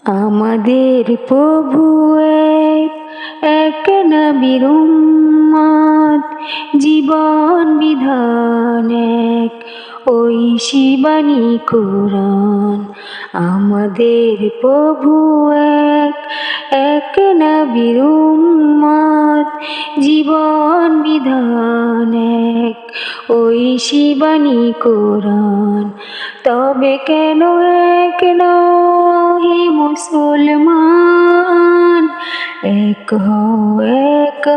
আমাদের প্রভু এক, এক নবীর উম্মত, জীবন বিধান এক, ওই শিবানী কুরআন। আমাদের প্রভু এক, এক নবীর উম্মত, জীবন বিধান এক, ওই শিবানী কুরআন। তবে কেন এক নও হে মুসলমান, এক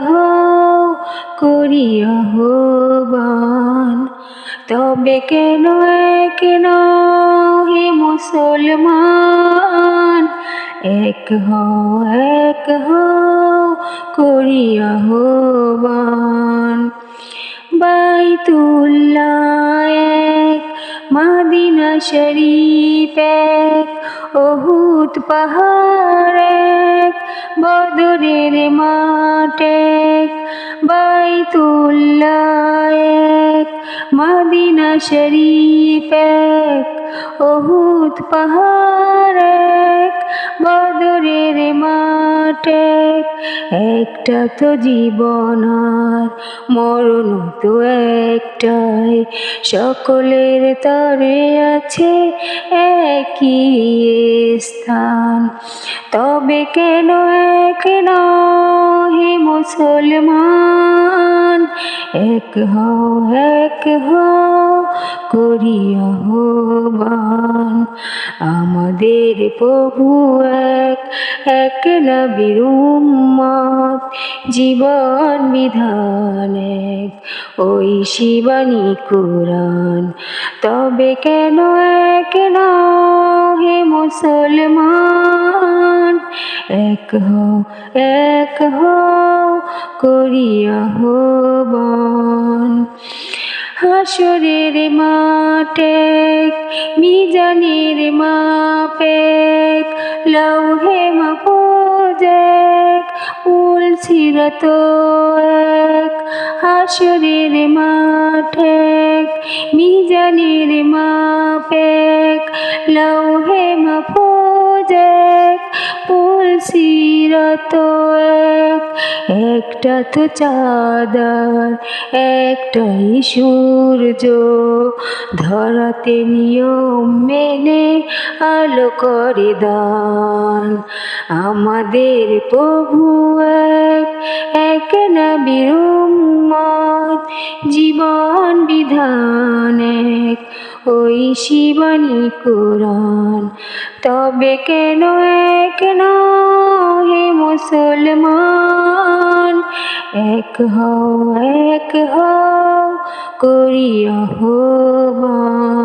হও করি আহ্বান। তবে কেন এক নও হে মুসলমান, এক হও করি আহ্বান। বাইতুল্লাহ এক, মদিনা শরীফ এক, উহুদ পাহাড় এক, বদরের মাঠ এক। বাইতুল্লাহ এক, মদিনা শরীফ এক, উহুদ পাহাড় এক, বদরের মাঠ এক। একটা তো জীবন আর মরণ তো একটাই, সকলের তরে আছে একই স্থান। তবে কেন এক নও হে মুসলমান, এক হও করি আহ্বান। আমাদের প্রভু এক, এক নবীর উম্মত, জীবন বিধান এক, ওই শিবানী কুরআন। তবে কেন এক নও হে মুসলমান, এক হও করি আহ্বান। হাসরের মাঠ এক, মিজানের মাপ এক, লৌহে মাহফুজ এক, মূল সিরাত এক। হাসরের মাঠ এক, মিজানের মাপ এক, লৌহে মাহফুজ এক, মূল সিরাত এক। একটা তো চাঁদ আর একটাই সূর্য, ধরাতে নিয়ম মেনে আলো করে দান। আমাদের প্রভু এক, এক নবীর উম্মত, জীবন বিধান এক, ওই শিবানী কুরআন। তবে কেন এক নও হে মুসলমান, এক হও করি আহ্বান।